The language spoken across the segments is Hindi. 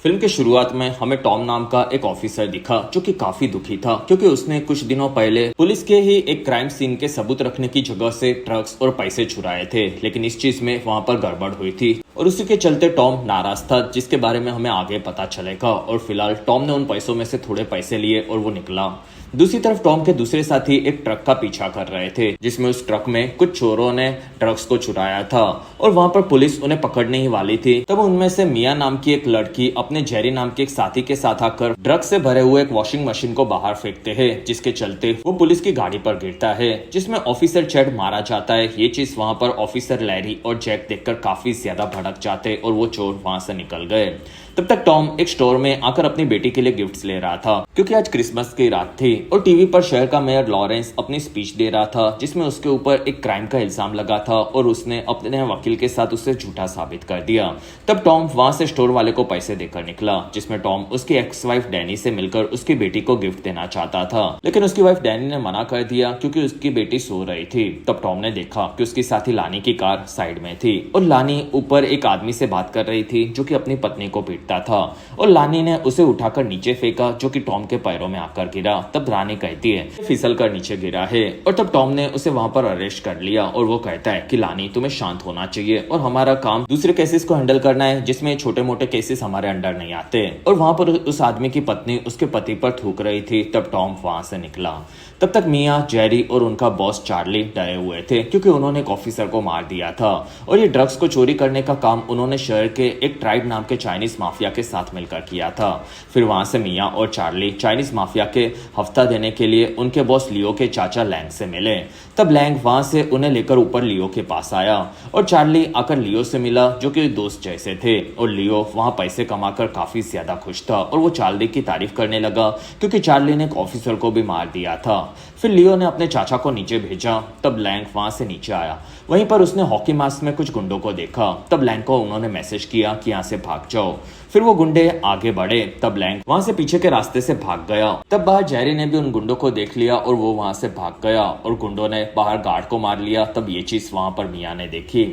फिल्म के शुरुआत में हमें टॉम नाम का एक ऑफिसर दिखा जो कि काफी दुखी था क्योंकि उसने कुछ दिनों पहले पुलिस के ही एक क्राइम सीन के सबूत रखने की जगह से ड्रग्स और पैसे चुराए थे, लेकिन इस चीज में वहां पर गड़बड़ हुई थी और उसी के चलते टॉम नाराज था, जिसके बारे में हमें आगे पता चलेगा। और फिलहाल टॉम ने उन पैसों में से थोड़े पैसे लिए और वो निकला। दूसरी तरफ टॉम के दूसरे साथी एक ट्रक का पीछा कर रहे थे जिसमें उस ट्रक में कुछ चोरों ने ड्रग्स को चुराया था और वहां पर पुलिस उन्हें पकड़ने ही वाली थी। तब उनमें से मिया नाम की एक लड़की अपने जेरी नाम के एक साथी के साथ आकर ड्रग्स से भरे हुए एक वॉशिंग मशीन को बाहर फेंकते हैं, जिसके चलते वो पुलिस की गाड़ी पर गिरता है जिसमें ऑफिसर चैड मारा जाता है। ये चीज वहां पर ऑफिसर लैरी और जैक देखकर काफी ज्यादा भड़क जाते और वो चोर वहां से निकल गए। तब तक टॉम एक स्टोर में आकर अपनी बेटी के लिए गिफ्ट्स ले रहा था क्योंकि आज क्रिसमस की रात थी और टीवी पर शहर का मेयर लॉरेंस अपनी स्पीच दे रहा था जिसमें उसके ऊपर एक क्राइम का इल्जाम लगा था और उसने अपने वकील के साथ उसे झूठा साबित कर दिया। तब टॉम वहां से स्टोर वाले को पैसे देकर निकला, जिसमें टॉम उसकी एक्स वाइफ डैनी से मिलकर उसकी बेटी को गिफ्ट देना चाहता था, लेकिन उसकी वाइफ डैनी ने मना कर दिया क्योंकि उसकी बेटी सो रही थी। तब टॉम ने देखा कि उसकी साथी लानी की कार साइड में थी और लानी ऊपर एक आदमी से बात कर रही थी जो कि अपनी पत्नी को पीटता था और लानी ने उसे उठाकर नीचे फेंका जो कि टॉम के पैरों में आकर गिरा। तब रानी कहती है फिसल कर नीचे गिरा है और तब टॉम ने उसे वहां पर अरेस्ट कर लिया और वो कहता है कि लानी तुम्हें शांत होना चाहिए और हमारा काम दूसरे केसेस को हैंडल करना है जिसमें छोटे मोटे केसेस हमारे अंडर नहीं आते। और वहां पर उस आदमी की पत्नी उसके पति पर थूक रही थी। तब टॉम वहां से निकला। तब तक मिया, जेरी और उनका बॉस चार्ली डरे हुए थे क्योंकि उन्होंने एक ऑफिसर को मार दिया था और ये ड्रग्स को चोरी करने का काम उन्होंने शहर के एक ट्राइब नाम के चाइनीज माफिया के साथ मिलकर किया था। फिर वहां से मिया और चार्ली चाइनीज माफिया के हफ्ता देने के लिए उनके बॉस लियो के चाचा लैंग से मिले। तब लैंग वहां से उन्हें लेकर ऊपर लियो के पास आया और चार्ली आकर लियो से मिला जो कि दोस्त जैसे थे और लियो वहां पैसे कमाकर काफी ज्यादा खुश था और वो चार्ली की तारीफ करने लगा क्योंकि चार्ली ने एक ऑफिसर को भी मार दिया था। फिर लियो ने अपने चाचा को नीचे भेजा। तब लैंग वहां से नीचे आया। वहीं पर उसने हॉकी मास्क में कुछ गुंडों को देखा। तब लैंग को उन्होंने मैसेज किया कि यहाँ से भाग जाओ। फिर वो गुंडे आगे बढ़े। तब लैंग वहां से पीछे के रास्ते से भाग गया। तब बाहर जेरी ने भी उन गुंडों को देख लिया और वो वहां से भाग गया और गुंडों ने बाहर गार्ड को मार लिया। तब ये चीज वहां पर मिया ने देखी।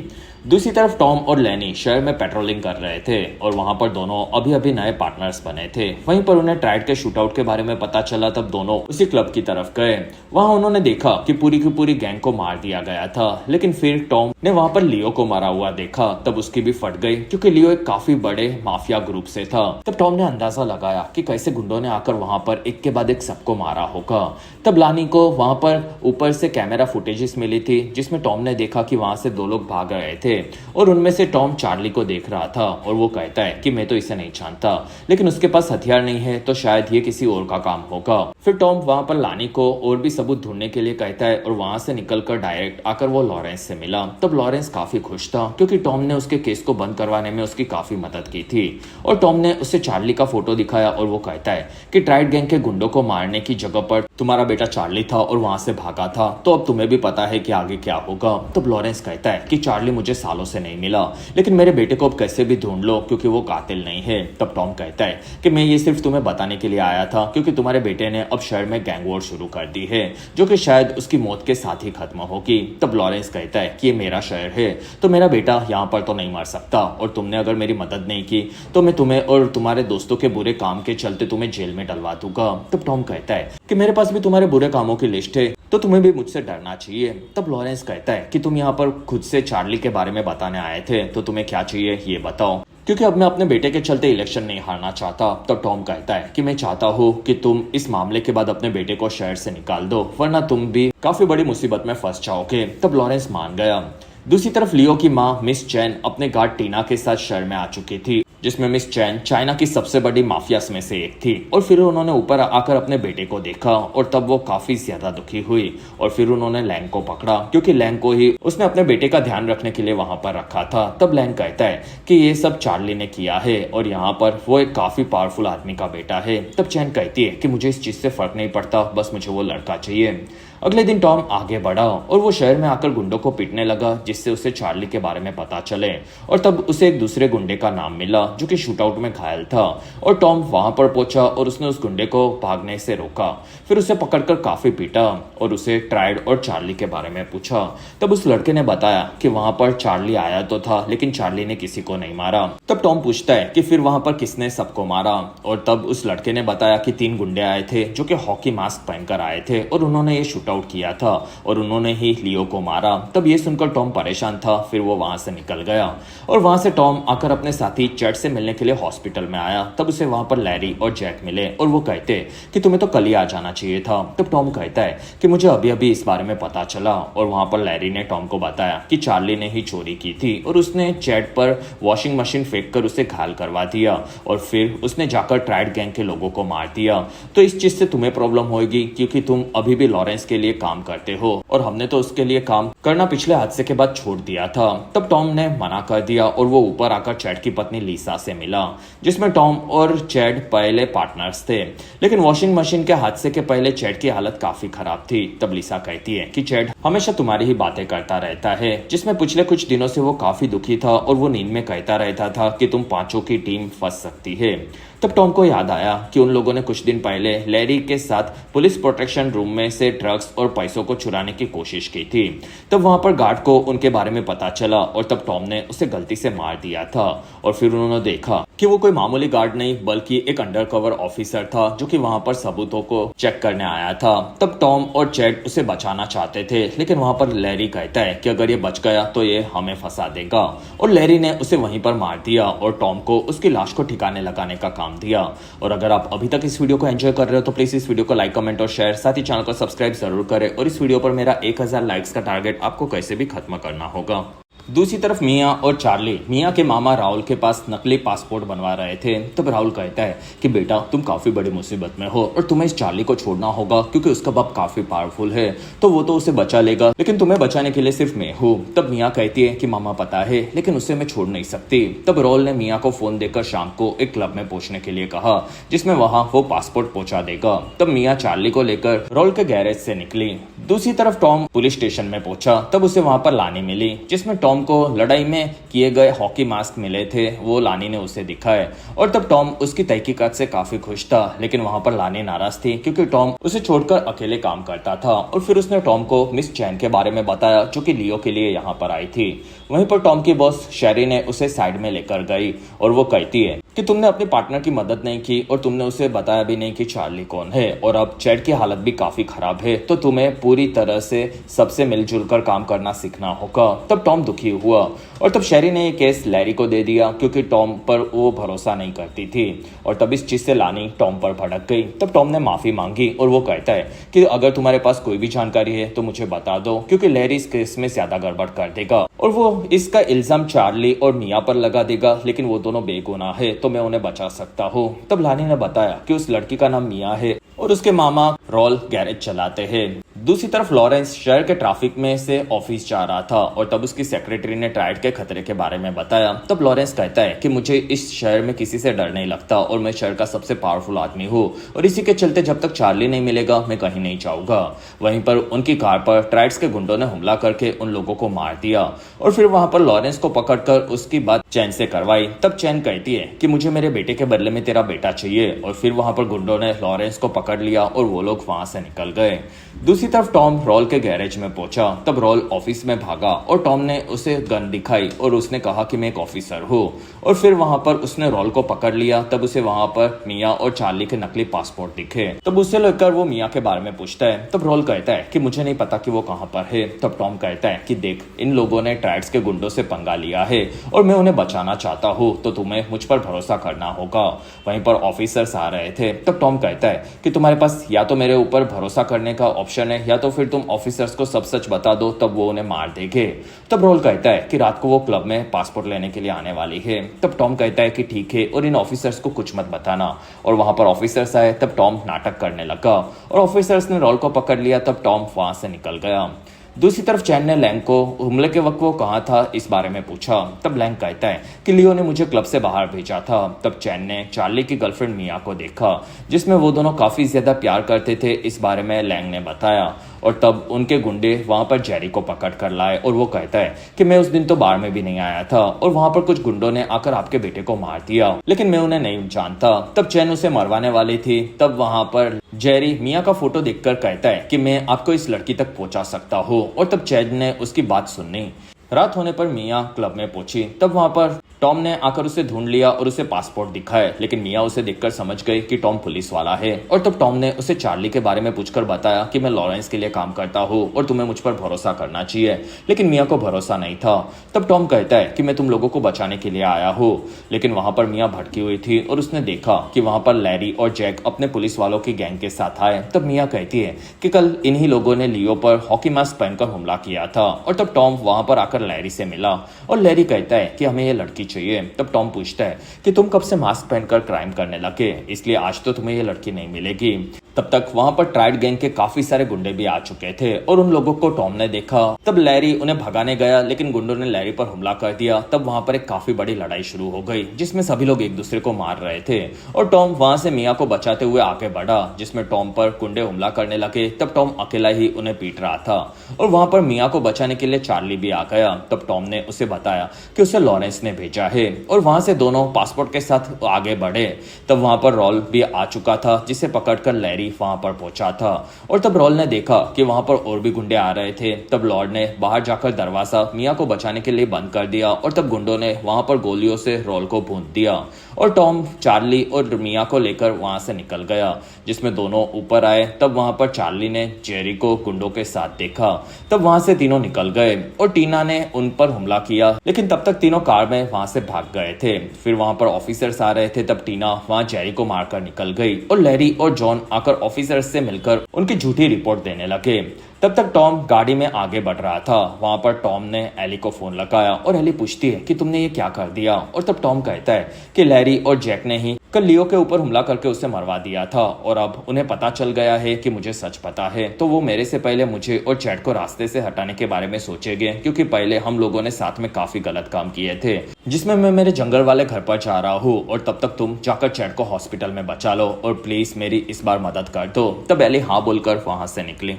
दूसरी तरफ टॉम और लैनी शहर में पेट्रोलिंग कर रहे थे और वहां पर दोनों अभी अभी नए पार्टनर्स बने थे। वहीं पर उन्हें ट्राइड के शूटआउट के बारे में पता चला। तब दोनों उसी क्लब की तरफ गए। वहां उन्होंने देखा कि पूरी की पूरी गैंग को मार दिया गया था, लेकिन फिर टॉम ने वहां पर लियो को मारा हुआ देखा। तब उसकी भी फट गई क्योंकि लियो एक काफी बड़े माफिया ग्रुप से था। तब टॉम ने अंदाजा लगाया कि कैसे गुंडों ने आकर वहां पर एक के बाद एक सबको मारा होगा। तब लानी को वहां पर ऊपर से कैमरा फुटेजेस मिली थी जिसमें टॉम ने देखा कि वहां से दो लोग भाग रहे थे और उनमें से टॉम चार्ली को देख रहा था और वो कहता है कि मैं तो इसे नहीं जानता, लेकिन उसके पास हथियार नहीं है तो शायद ये किसी और का काम होगा। फिर टॉम वहां पर लानी को और भी सबूत ढूंढने के लिए कहता है और वहां से निकलकर डायरेक्ट आकर वो लॉरेंस से मिला। तब लॉरेंस काफी खुश था क्योंकि टॉम ने उसके केस को बंद करवाने में उसकी काफी मदद की थी और टॉम ने उसे चार्ली का फोटो दिखाया और वो कहता है कि ट्राइड गैंग के गुंडों को मारने की जगह पर तुम्हारा बेटा चार्ली था और वहां से भागा था, तो अब तुम्हें भी पता है कि आगे क्या होगा। तब लॉरेंस कहता है कि चार्ली मुझे सालों से नहीं मिला, लेकिन मेरे बेटे को अब कैसे भी ढूंढ लो क्योंकि वो कातिल नहीं है। तब टॉम कहता है कि मैं ये सिर्फ तुम्हें बताने के लिए आया था क्योंकि तुम्हारे बेटे ने अब शहर में गैंग वॉर शुरू कर दी है जो कि शायद उसकी मौत के साथ ही खत्म होगी। तब लॉरेंस कहता है कि ये मेरा शहर है तो मेरा बेटा यहाँ पर तो नहीं मर सकता और तुमने अगर मेरी मदद नहीं की तो मैं तुम्हें और तुम्हारे दोस्तों के बुरे काम के चलते तुम्हें जेल में डलवा दूंगा। तब टॉम कहता है कि मेरे पास भी तुम्हारे बुरे कामों की लिस्ट है तो तुम्हें भी मुझसे डरना चाहिए। तब लॉरेंस कहता है कि तुम यहाँ पर खुद से चार्ली के बारे में बताने आए थे तो तुम्हें क्या चाहिए ये बताओ, क्योंकि अब मैं अपने बेटे के चलते इलेक्शन नहीं हारना चाहता। तब टॉम कहता है कि मैं चाहता हूँ कि तुम इस मामले के बाद अपने बेटे को शहर से निकाल दो वरना तुम भी काफी बड़ी मुसीबत में फंस जाओगे। तब लॉरेंस मान गया। दूसरी तरफ लियो की माँ मिस चैन अपने गार्ड टीना के साथ शहर में आ चुकी थी जिसमें मिस चैन चाइना की सबसे बड़ी माफियास में से एक थी और फिर उन्होंने ऊपर आकर अपने बेटे को देखा और तब वो काफी ज्यादा दुखी हुई और फिर उन्होंने लैंग को पकड़ा क्योंकि लैंग को ही उसने अपने बेटे का ध्यान रखने के लिए वहां पर रखा था। तब लैंग कहता है कि ये सब चार्ली ने किया है और यहाँ पर वो एक काफी पावरफुल आदमी का बेटा है। तब चैन कहती है कि मुझे इस चीज से फर्क नहीं पड़ता, बस मुझे वो लड़का चाहिए। अगले दिन टॉम आगे बढ़ा और वो शहर में आकर गुंडों को पीटने लगा, जिससे उसे चार्ली के बारे में पता चले। और तब उसे एक दूसरे गुंडे का नाम मिला जो कि शूटआउट में घायल था। और टॉम वहां पर पहुंचा और उसने उस गुंडे को भागने से रोका। फिर उसे पकड़कर काफी पीटा और उसे ट्राइड और चार्ली के बारे में पूछा। तब उस लड़के ने बताया कि वहां पर चार्ली आया तो था, लेकिन चार्ली ने किसी को नहीं मारा। तब टॉम पूछता है कि फिर वहां पर किसने सबको मारा। और तब उस लड़के ने बताया कि 3 गुंडे आए थे जो कि हॉकी मास्क पहनकर आए थे और उन्होंने ये शूटआउट किया था और उन्होंने ही लियो को मारा। तब ये सुनकर टॉम परेशान था। फिर वो वहां से निकल गया और वहां से टॉम आकर अपने साथी चैड से मिलने के लिए हॉस्पिटल में आया। तब उसे वहां पर लैरी और जैक मिले और वो कहते कि तुम्हें तो कल ही आ जाना चाहिए था। तब टॉम कहता है कि मुझे अभी अभी इस बारे में पता चला। और वहां पर लैरी ने टॉम को बताया कि चार्ली ने ही चोरी की थी और उसने चैड पर वॉशिंग मशीन फेंक कर उसे घायल करवा दिया और फिर उसने जाकर ट्राइड गैंग के लोगों को मार दिया। तो इस चीज से तुम्हें प्रॉब्लम होगी क्योंकि तुम अभी भी लॉरेंस के लिए काम करते हो और हमने तो उसके लिए काम करना पिछले हादसे के बाद छोड़ दिया था। तब टॉम ने मना कर दिया और वो ऊपर आकर चैड की पत्नी लिसा से मिला, जिसमें टॉम और चैड पहले पार्टनर्स थे। लेकिन वॉशिंग मशीन के हादसे के पहले चैड की हालत काफी खराब थी। तब लिसा कहती है कि चैड हमेशा तुम्हारी ही बातें करता रहता है, जिसमें पिछले कुछ दिनों से वो काफी दुखी था और वो नींद में कहता रहता था कि तुम पांचों की टीम फंस सकती है। तब टॉम को याद आया कि उन लोगों ने कुछ दिन पहले लैरी के साथ पुलिस प्रोटेक्शन रूम में से ड्रग्स और पैसों को चुराने की कोशिश की थी। तब वहां पर गार्ड को उनके बारे में पता चला और तब टॉम ने उसे गलती से मार दिया था। और फिर उन्होंने देखा कि वो कोई मामूली गार्ड नहीं बल्कि एक अंडरकवर ऑफिसर था जो कि वहां पर सबूतों को चेक करने आया था। तब टॉम और चैड उसे बचाना चाहते थे, लेकिन वहां पर लैरी कहता है कि अगर ये बच गया तो ये हमें फंसा देगा। और लैरी ने उसे वहीं पर मार दिया और टॉम को उसकी लाश को ठिकाने लगाने का काम दिया। और अगर आप अभी तक इस वीडियो को एंजॉय कर रहे हो तो प्लीज इस वीडियो को लाइक, कमेंट और शेयर, साथ ही चैनल को सब्सक्राइब जरूर करें। और इस वीडियो पर मेरा 1000 लाइक्स का टारगेट आपको कैसे भी खत्म करना होगा। दूसरी तरफ मिया और चार्ली मिया के मामा राहुल के पास नकली पासपोर्ट बनवा रहे थे। तब राहुल कहता है कि बेटा तुम काफी बड़ी मुसीबत में हो और तुम्हें इस चार्ली को छोड़ना होगा क्योंकि उसका बाप काफी पावरफुल है, तो वो तो उसे बचा लेगा, लेकिन तुम्हें बचाने के लिए सिर्फ मैं हूँ। तब मिया कहती है कि मामा पता है, लेकिन उसे मैं छोड़ नहीं सकती। तब राहुल ने मिया को फोन देकर शाम को एक क्लब में पहुंचने के लिए कहा जिसमें वहां वो पासपोर्ट पहुंचा देगा। तब मिया चार्ली को लेकर राहुल के गैरेज से निकली। दूसरी तरफ टॉम पुलिस स्टेशन में पहुंचा। तब उसे वहां पर लानी मिली जिसमें टॉम को लड़ाई में किए गए हॉकी मास्क मिले थे, वो लानी ने उसे दिखाए। और तब टॉम उसकी तहकीकात से काफी खुश था, लेकिन वहां पर लानी नाराज थी क्योंकि टॉम उसे छोड़कर अकेले काम करता था। और फिर उसने टॉम को मिस चैन के बारे में बताया जो कि लियो के लिए यहाँ पर आई थी। वहीं पर टॉम की बॉस शेरी ने उसे साइड में लेकर गई और वो कहती है कि तुमने अपने पार्टनर की मदद नहीं की और तुमने उसे बताया भी नहीं कि चार्ली कौन है, और अब चैड की हालत भी काफी खराब है, तो तुम्हें पूरी तरह से सबसे मिलजुल कर काम करना सीखना होगा। तब टॉम दुखी हुआ और तब शेरी ने ये केस लैरी को दे दिया क्योंकि टॉम पर वो भरोसा नहीं करती थी। और तब इस चीज से लानी टॉम पर भड़क गई। तब टॉम ने माफी मांगी और वो कहता है कि अगर तुम्हारे पास कोई भी जानकारी है तो मुझे बता दो क्योंकि लैरी इस केस में ज्यादा गड़बड़ कर देगा और वो इसका इल्जाम चार्ली और मिया पर लगा देगा, लेकिन वो दोनों बेगुनाह है तो मैं उन्हें बचा सकता हूँ। तब लानी ने बताया कि उस लड़की का नाम मिया है और उसके मामा रॉल गैरेज चलाते हैं। दूसरी तरफ लॉरेंस शहर के ट्रैफिक में से ऑफिस जा रहा था और तब उसकी सेक्रेटरी ने ट्राइड के खतरे के बारे में बताया। तब लॉरेंस कहता है कि मुझे इस शहर में किसी से डर नहीं लगता और मैं शहर का सबसे पावरफुल आदमी हूँ और इसी के चलते जब तक चार्ली नहीं मिलेगा मैं कहीं नहीं जाऊंगा। वहीं पर उनकी कार पर ट्राइड्स के गुंडों ने हमला करके उन लोगों को मार दिया और फिर वहां पर लॉरेंस को पकड़कर उसकी बात चैन से करवाई। तब चैन कहती है कि मुझे मेरे बेटे के बदले में तेरा बेटा चाहिए और फिर वहां पर गुंडों ने लॉरेंस को पकड़ लिया और वो लोग वहां से निकल गए। दूसरी तरफ टॉम रॉल के गैरेज में पहुंचा। तब रॉल ऑफिस में भागा और टॉम ने उसे गन दिखाई और उसने कहा कि मैं एक ऑफिसर हूँ और फिर वहां पर उसने रॉल को पकड़ लिया। तब उसे वहां पर मिया और चार्ली के नकली पासपोर्ट दिखे। तब उसे लेकर वो मिया के बारे में पूछता है। तब रॉल कहता है कि मुझे नहीं पता कि वो कहां पर है। तब टॉम कहता है कि देख, इन लोगों ने ट्राइड्स के गुंडों से पंगा लिया है और मैं उन्हें बचाना चाहता हूँ, तो तुम्हें मुझ पर भरोसा करना होगा। वहीं पर ऑफिसर्स आ रहे थे। तब टॉम कहता है कि तुम्हारे पास या तो मेरे ऊपर भरोसा करने का ऑप्शन है या तो फिर तुम ऑफिसर्स को सब सच बता दो, तब वो उन्हें मार देंगे। तब रोल कहता है कि रात को वो क्लब में पासपोर्ट लेने के लिए आने वाली है। तब टॉम कहता है कि ठीक है और इन ऑफिसर्स को कुछ मत बताना। और वहां पर ऑफिसर्स आए। तब टॉम नाटक करने लगा और ऑफिसर्स ने रोल को पकड़ लिया। तब टॉम वहां से निकल गया। दूसरी तरफ चैन ने लैंग को हमले के वक्त वो कहाँ था इस बारे में पूछा। तब लैंग कहता है कि लियो ने मुझे क्लब से बाहर भेजा था। तब चैन ने चार्ली की गर्लफ्रेंड मिया को देखा जिसमें वो दोनों काफी ज्यादा प्यार करते थे, इस बारे में लैंग ने बताया। और तब उनके गुंडे वहां पर जेरी को पकड़ कर लाए और वो कहता है कि मैं उस दिन तो बार में भी नहीं आया था और वहां पर कुछ गुंडों ने आकर आपके बेटे को मार दिया, लेकिन मैं उन्हें नहीं जानता। तब चैन उसे मरवाने वाली थी। तब वहां पर जेरी मिया का फोटो देखकर कहता है कि मैं आपको इस लड़की तक पहुंचा सकता हूँ, और तब चैन ने उसकी बात सुनी। रात होने पर मिया क्लब में पहुंची। तब वहां पर टॉम ने आकर उसे ढूंढ लिया और उसे पासपोर्ट दिखाया, लेकिन मिया उसे देखकर समझ गई कि टॉम पुलिस वाला है। और तब टॉम ने उसे चार्ली के बारे में पूछकर बताया कि मैं लॉरेंस के लिए काम करता हूँ और तुम्हें मुझ पर भरोसा करना चाहिए, लेकिन मिया को भरोसा नहीं था। तब टॉम कहता है कि मैं तुम लोगों को बचाने के लिए आया हूँ, लेकिन वहां पर मिया भटकी हुई थी और उसने देखा कि वहां पर लैरी और जैक अपने पुलिस वालों की गैंग के साथ आए। तब मिया कहती है कि कल इन्हीं लोगों ने लियो पर हॉकी मास्क पहनकर हमला किया था। और तब टॉम वहां पर आकर लैरी से मिला और लैरी कहता है कि हमें ये लड़की चाहिए। तब टॉम पूछता है कि तुम कब से मास्क पहनकर क्राइम करने लगे, इसलिए आज तो तुम्हें ये लड़की नहीं मिलेगी। तब तक वहां पर ट्राइड गैंग के काफी सारे गुंडे भी आ चुके थे और उन लोगों को टॉम ने देखा। तब लैरी उन्हें भगाने गया, लेकिन गुंडों ने लैरी पर हमला कर दिया। तब वहां पर एक काफी बड़ी लड़ाई शुरू हो गई, जिसमें सभी लोग एक दूसरे को मार रहे थे और टॉम वहां से मिया को बचाते हुए आगे बढ़ा, जिसमें टॉम पर गुंडे हमला करने लगे। तब टॉम अकेला ही उन्हें पीट रहा था और वहां पर मिया को बचाने के लिए चार्ली भी आ गया। तब टॉम ने उसे बताया कि उसे लॉरेंस ने भेजा है और वहां से दोनों पासपोर्ट के साथ आगे बढ़े। तब वहां पर रॉल भी आ चुका था, जिसे पकड़कर लैरी वहां पर पहुंचा था। और तब रॉल ने देखा कि वहां पर और भी गुंडे आ रहे थे। तब लॉर्ड ने बाहर जाकर दरवाजा मिया को बचाने के लिए बंद कर दिया और तब गुंडों ने वहां पर गोलियों से रॉल को भून दिया और टॉम चार्ली और मिया को लेकर वहां से निकल गया, जिसमें दोनों ऊपर आए। तब वहां पर चार्ली ने जेरी को गुंडों के साथ देखा। तब वहां से तीनों निकल गए और टीना ने उन पर हमला किया, लेकिन तब तक तीनों कार में वहां से भाग गए थे। फिर वहां पर ऑफिसर्स आ रहे थे। तब टीना वहां जेरी को मारकर निकल गई और लैरी और जॉन आकर ऑफिसर्स से मिलकर उनकी झूठी रिपोर्ट देने लगे। तब तक टॉम गाड़ी में आगे बढ़ रहा था। वहां पर टॉम ने एली को फोन लगाया और एली पूछती है कि तुमने ये क्या कर दिया। और तब टॉम कहता है कि लैरी और जैक ने ही कल लियो के ऊपर हमला करके उसे मरवा दिया था और अब उन्हें पता चल गया है कि मुझे सच पता है, तो वो मेरे से पहले मुझे और चैट को रास्ते से हटाने के बारे में सोचेंगे, क्योंकि पहले हम लोगों ने साथ में काफी गलत काम किए थे, जिसमें मैं मेरे जंगल वाले घर पर जा रहा हूँ और तब तक तुम जाकर चैट को हॉस्पिटल में बचा लो और प्लीज मेरी इस बार मदद कर दो। तब एली हाँ बोलकर वहां से निकली।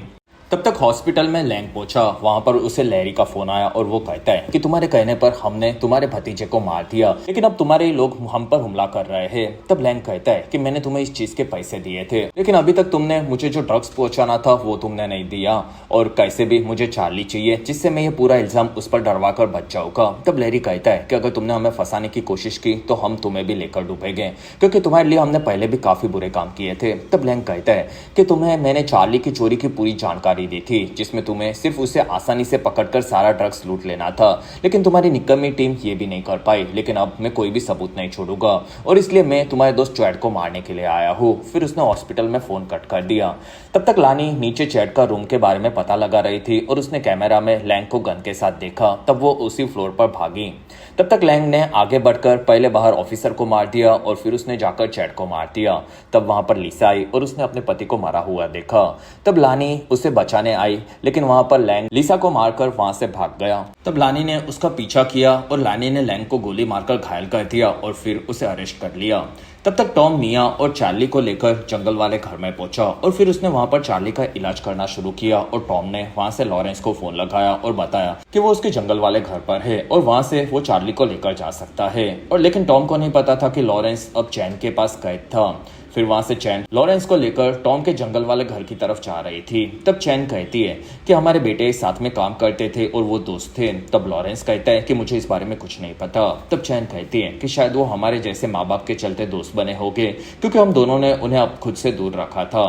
तब तक हॉस्पिटल में लैंग पहुंचा। वहां पर उसे लैरी का फोन आया और वो कहता है कि तुम्हारे कहने पर हमने तुम्हारे भतीजे को मार दिया, लेकिन अब तुम्हारे लोग हम पर हमला कर रहे हैं। तब लैंग कहता है कि मैंने तुम्हें इस चीज के पैसे दिए थे, लेकिन अभी तक तुमने मुझे जो ड्रग्स पहुंचाना था वो तुमने नहीं दिया, और कैसे भी मुझे चार्ली चाहिए जिससे मैं ये पूरा इल्जाम उस पर डरवा कर बच जाऊंगा। तब लैरी कहता है कि अगर तुमने हमें फंसाने की कोशिश की तो हम तुम्हें भी लेकर डूबेंगे, क्योंकि तुम्हारे लिए हमने पहले भी काफी बुरे काम किए थे। तब लैंग कहता है कि तुम्हें मैंने चार्ली की चोरी की पूरी जानकारी दी थी, जिसमें तुम्हें सिर्फ उसे आसानी से पकड़कर सारा ड्रग्स लूट लेना था, लेकिन तुम्हारी निकम्मी टीम ये भी नहीं कर पाई। लेकिन अब मैं कोई भी सबूत नहीं छोड़ूंगा और इसलिए मैं तुम्हारे दोस्त चैट को मारने के लिए आया हूँ। फिर उसने हॉस्पिटल में फोन कट कर दिया। तब तक लानी नीचे चैट का रूम के बारे में पता लगा रही थी और उसने कैमरा में लैंग को गन के साथ देखा। तब वो उसी फ्लोर पर भागी। तब तक लैंग ने आगे बढ़कर पहले बाहर ऑफिसर को मार दिया और फिर उसने जाकर चैट को मार दिया। तब वहां पर लिसा आई और उसने अपने पति को मरा हुआ देखा। तब लानी उसे बचाने आई, लेकिन वहां पर लैंग लिसा को मारकर वहां से भाग गया। तब लानी ने उसका पीछा किया और लानी ने लैंग को गोली मारकर घायल कर दिया और फिर उसे अरेस्ट कर लिया। तब तक टॉम मिया और चार्ली को लेकर जंगल वाले घर में पहुंचा और फिर उसने वहां पर चार्ली का इलाज करना शुरू किया और टॉम ने वहां से लॉरेंस को फोन लगाया और बताया कि वो उसके जंगल वाले घर पर है और वहां से वो चार्ली को लेकर जा सकता है। और लेकिन टॉम को नहीं पता था कि लॉरेंस अब चैन के पास कैद था। फिर वहां से चैन लॉरेंस को लेकर टॉम के जंगल वाले घर की तरफ जा रही थी। तब चैन कहती है कि हमारे बेटे साथ में काम करते थे और वो दोस्त थे। तब लॉरेंस कहता है कि मुझे इस बारे में कुछ नहीं पता। तब चैन कहती है कि शायद वो हमारे जैसे माँ बाप के चलते दोस्त बने होंगे, क्योंकि हम दोनों ने उन्हें अब खुद से दूर रखा था।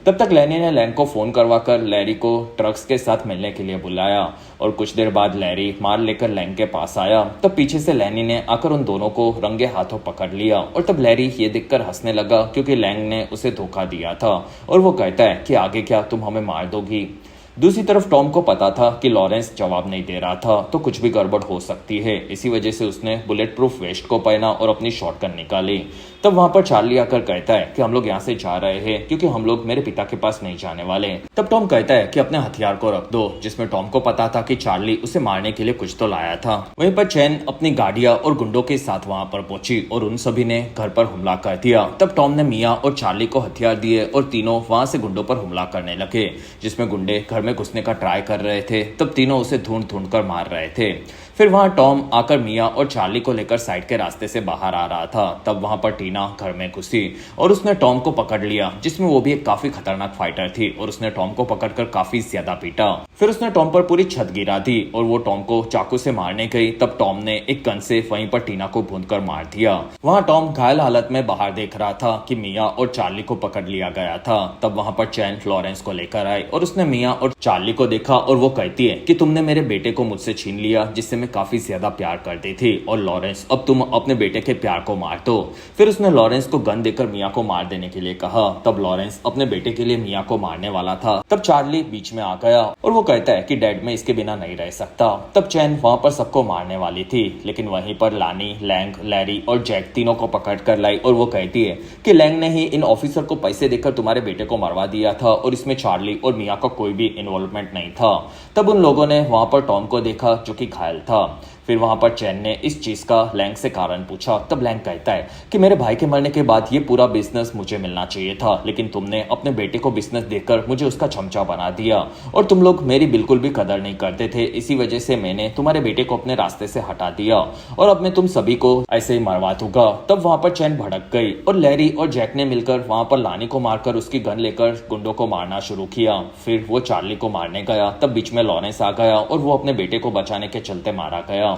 तब तक लैनी ने लैंग को फोन करवाकर लैरी को ट्रक्स के साथ मिलने के लिए बुलाया और कुछ देर बाद लैरी मार लेकर लैंग के पास आया। तब पीछे से लैनी ने आकर उन दोनों को रंगे हाथों पकड़ लिया और तब लैरी ये देखकर हंसने लगा, क्योंकि लैंग ने उसे धोखा दिया था और वो कहता है कि आगे क्या तुम हमें मार दोगी। दूसरी तरफ टॉम को पता था कि लॉरेंस जवाब नहीं दे रहा था, तो कुछ भी गड़बड़ हो सकती है। इसी वजह से उसने बुलेट प्रूफ वेस्ट को पहना और अपनी शॉटगन निकाली। तब वहां पर चार्ली आकर कहता है कि हम लोग यहाँ से जा रहे हैं क्योंकि हम लोग मेरे पिता के पास नहीं जाने वाले। तब टॉम कहता है कि अपने हथियार को रख दो, जिसमें टॉम को पता था कि चार्ली उसे मारने के लिए कुछ तो लाया था। वहीं पर चैन अपनी गाड़ियां और गुंडों के साथ वहां पर पहुंची और उन सभी ने घर पर हमला कर दिया। तब टॉम ने मिया और चार्ली को हथियार दिए और तीनों वहां से गुंडों पर हमला करने लगे, जिसमें गुंडे घर में घुसने का ट्राई कर रहे थे। तब तीनों उसे ढूंढ ढूंढ कर मार रहे थे। फिर वहां टॉम आकर मिया और चार्ली को लेकर साइड के रास्ते से बाहर आ रहा था। तब वहां पर टीना घर में घुसी और उसने टॉम को पकड़ लिया, जिसमें वो भी एक काफी खतरनाक फाइटर थी और उसने टॉम को पकड़कर काफी ज्यादा पीटा। फिर उसने टॉम पर पूरी छत गिरा दी और वो टॉम को चाकू से मारने गई। तब टॉम ने एक गन से वहीं पर टीना को भूनकर मार दिया। वहां टॉम घायल हालत में बाहर देख रहा था कि मिया और चार्ली को पकड़ लिया गया था। तब वहां पर चैन लॉरेंस को लेकर आई और उसने मिया और चार्ली को देखा और वो कहती है कि तुमने मेरे बेटे को मुझसे छीन लिया, जिससे मैं काफी ज्यादा प्यार करती थी, और लॉरेंस अब तुम अपने बेटे के प्यार को मार दो। फिर उसने लॉरेंस को गन देकर मिया को मार देने के लिए कहा। तब लॉरेंस अपने बेटे के लिए मिया को मारने वाला था। तब चार्ली बीच में आ गया और वो कहता है कि डैड मैं इसके बिना नहीं रह सकता। तब चैन वहां पर सबको मारने वाली थी, लेकिन वहीं पर लानी, लैंग, लैरी और जैक तीनों को पकड़ कर लाई और वो कहती है कि लैंग ने ही इन ऑफिसर को पैसे देकर तुम्हारे बेटे को मरवा दिया था और इसमें चार्ली और मिया का कोई भी इन्वॉल्वमेंट नहीं था। तब उन लोगों ने वहां पर टॉम को देखा जो कि घायल था। फिर वहां पर चैन ने इस चीज का लैंग से कारण पूछा। तब लैंग कहता है कि मेरे भाई के मरने के बाद ये पूरा बिजनेस मुझे मिलना चाहिए था, लेकिन तुमने अपने बेटे को बिजनेस देकर मुझे उसका चमचा बना दिया और तुम लोग मेरी बिल्कुल भी कदर नहीं करते थे। इसी वजह से मैंने तुम्हारे बेटे को अपने रास्ते से हटा दिया और अब मैं तुम सभी को ऐसे ही मरवा दूंगा। तब वहां पर चैन भड़क गई और लैरी और जैक ने मिलकर वहां पर लानी को मारकर उसकी गन लेकर गुंडों को मारना शुरू किया। फिर वो चार्ली को मारने गया। तब बीच में लॉरेंस आ गया और वो अपने बेटे को बचाने के चलते मारा गया।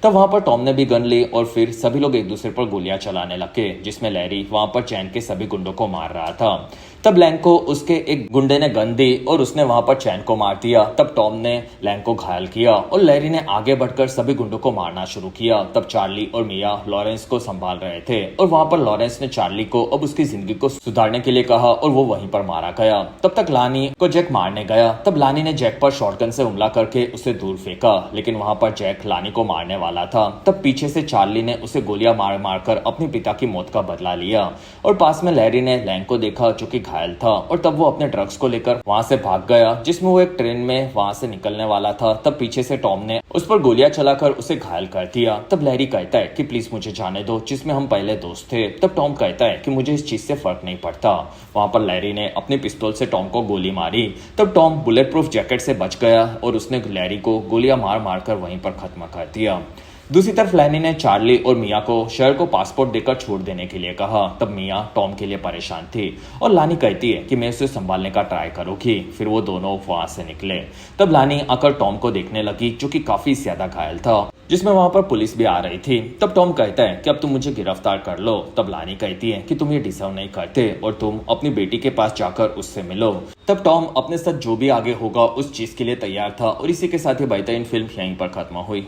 तब वहां पर टॉम ने भी गन ली और फिर सभी लोग एक दूसरे पर गोलियां चलाने लगे, जिसमें लैरी वहां पर चैन के सभी गुंडों को मार रहा था। तब लैंग को उसके एक गुंडे ने गन दी और उसने वहां पर चैन को मार दिया। तब टॉम ने लैंग को घायल किया और लैरी ने आगे बढ़कर सभी गुंडों को मारना शुरू किया। तब चार्ली और मिया लॉरेंस को संभाल रहे थे और वहां पर लॉरेंस ने चार्ली को अब उसकी जिंदगी को सुधारने के लिए कहा और वो वहीं पर मारा गया। तब तक लानी को जैक मारने गया। तब लानी ने जैक पर शॉटगन से हमला करके उसे दूर फेंका, लेकिन वहां पर जैक लानी को मारने वाला था। तब पीछे से चार्ली ने उसे गोलियां मार मारकर अपने पिता की मौत का बदला लिया और पास में लैरी ने लैंग को देखा जो कि घायल था और तब वो अपने ड्रग्स को लेकर वहां से भाग गया, जिसमें वो एक ट्रेन में वहां से निकलने वाला था। तब पीछे से टॉम ने उस पर गोलियां चलाकर उसे घायल कर दिया। तब लैरी कहता है कि प्लीज मुझे जाने दो, जिसमें हम पहले दोस्त थे। तब टॉम कहता है कि मुझे इस चीज से फर्क नहीं पड़ता। वहां पर लैरी ने अपने पिस्तौल से टॉम को गोली मारी। तब टॉम बुलेट प्रूफ जैकेट से बच गया और उसने लैरी को गोलियां मार मारकर वहीं पर खत्म कर दिया। दूसरी तरफ लैनी ने चार्ली और मिया को शहर को पासपोर्ट देकर छोड़ देने के लिए कहा। तब मिया टॉम के लिए परेशान थी और लानी कहती है कि मैं उसे संभालने का ट्राई करूंगी। फिर वो दोनों वहां से निकले। तब लानी आकर टॉम को देखने लगी जो कि काफी ज्यादा घायल था, जिसमें वहां पर पुलिस भी आ रही थी। तब टॉम कहता है कि अब तुम मुझे गिरफ्तार कर लो। तब लानी कहती है कि तुम ये डिजर्व नहीं करते और तुम अपनी बेटी के पास जाकर उससे मिलो। तब टॉम अपने साथ जो भी आगे होगा उस चीज के लिए तैयार था और इसी के साथ ये बेहतरीन फिल्म यहीं पर खत्म हुई।